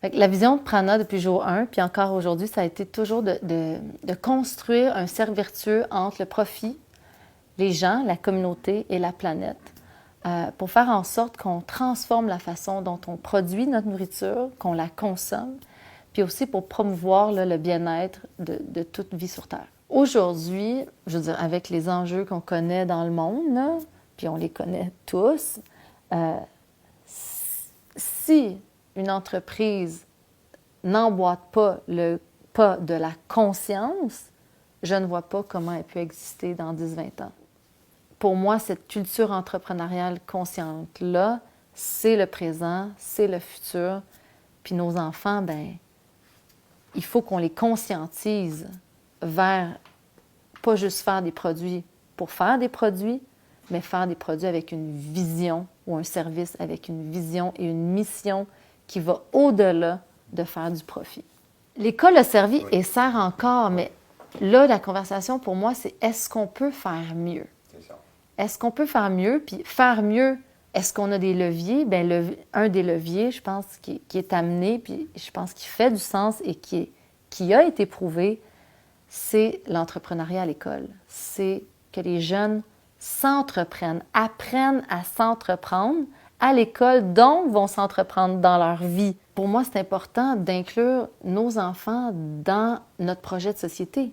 Fait que la vision de Prana depuis jour 1, puis encore aujourd'hui, ça a été toujours de construire un cercle vertueux entre le profit, les gens, la communauté et la planète, pour faire en sorte qu'on transforme la façon dont on produit notre nourriture, qu'on la consomme, puis aussi pour promouvoir là, le bien-être de toute vie sur Terre. Aujourd'hui, je veux dire, avec les enjeux qu'on connaît dans le monde, là, puis on les connaît tous, si une entreprise n'emboîte pas le pas de la conscience, je ne vois pas comment elle peut exister dans 10-20 ans. Pour moi, cette culture entrepreneuriale consciente-là, c'est le présent, c'est le futur. Puis nos enfants, ben, il faut qu'on les conscientise vers pas juste faire des produits pour faire des produits, mais faire des produits avec une vision ou un service avec une vision et une mission qui va au-delà de faire du profit. L'école a servi et sert encore, mais là, la conversation pour moi, c'est est-ce qu'on peut faire mieux? C'est ça. Est-ce qu'on peut faire mieux? Puis faire mieux, est-ce qu'on a des leviers? Bien, un des leviers, je pense, qui est amené, puis je pense qui fait du sens et qui a été prouvé, c'est l'entrepreneuriat à l'école. C'est que les jeunes s'entreprennent, apprennent à s'entreprendre à l'école, donc vont s'entreprendre dans leur vie. Pour moi, c'est important d'inclure nos enfants dans notre projet de société,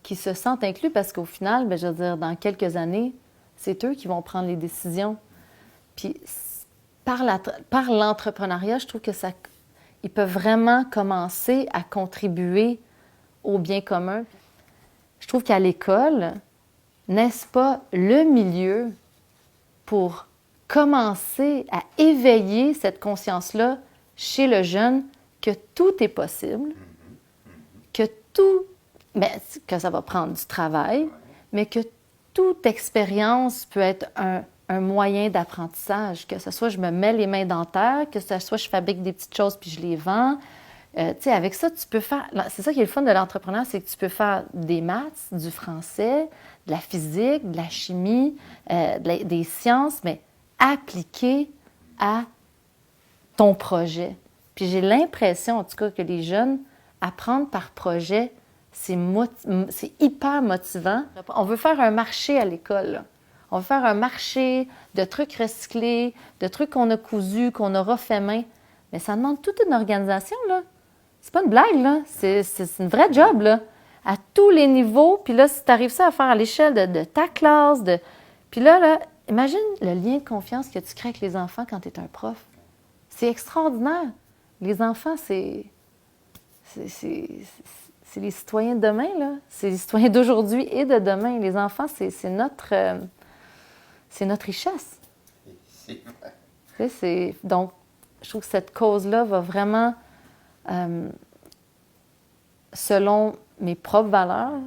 qu'ils se sentent inclus parce qu'au final, bien, je veux dire, dans quelques années, c'est eux qui vont prendre les décisions. Puis par l'entrepreneuriat, je trouve que ils peuvent vraiment commencer à contribuer au bien commun. Je trouve qu'à l'école, n'est-ce pas le milieu pour commencer à éveiller cette conscience-là chez le jeune que tout est possible, que tout, bien, que ça va prendre du travail, mais que toute expérience peut être un moyen d'apprentissage, que ce soit je me mets les mains dans la terre, que ce soit je fabrique des petites choses puis je les vends. Tu sais, avec ça, tu peux faire... C'est ça qui est le fun de l'entrepreneur, c'est que tu peux faire des maths, du français, de la physique, de la chimie, des sciences, mais appliquées à ton projet. Puis j'ai l'impression, en tout cas, que les jeunes, apprendre par projet, c'est hyper motivant. On veut faire un marché à l'école, là. On veut faire un marché de trucs recyclés, de trucs qu'on a cousus, qu'on aura fait main. Mais ça demande toute une organisation, là. C'est pas une blague, là. C'est une vraie job, là. À tous les niveaux. Puis là, si tu arrives ça à faire à l'échelle de ta classe, puis là, imagine le lien de confiance que tu crées avec les enfants quand tu es un prof. C'est extraordinaire. Les enfants, c'est les citoyens de demain, là. C'est les citoyens d'aujourd'hui et de demain. Les enfants, c'est notre richesse. C'est vrai. Donc, je trouve que cette cause-là va vraiment, selon mes propres valeurs,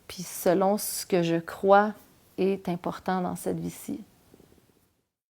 puis selon ce que je crois est important dans cette vie-ci.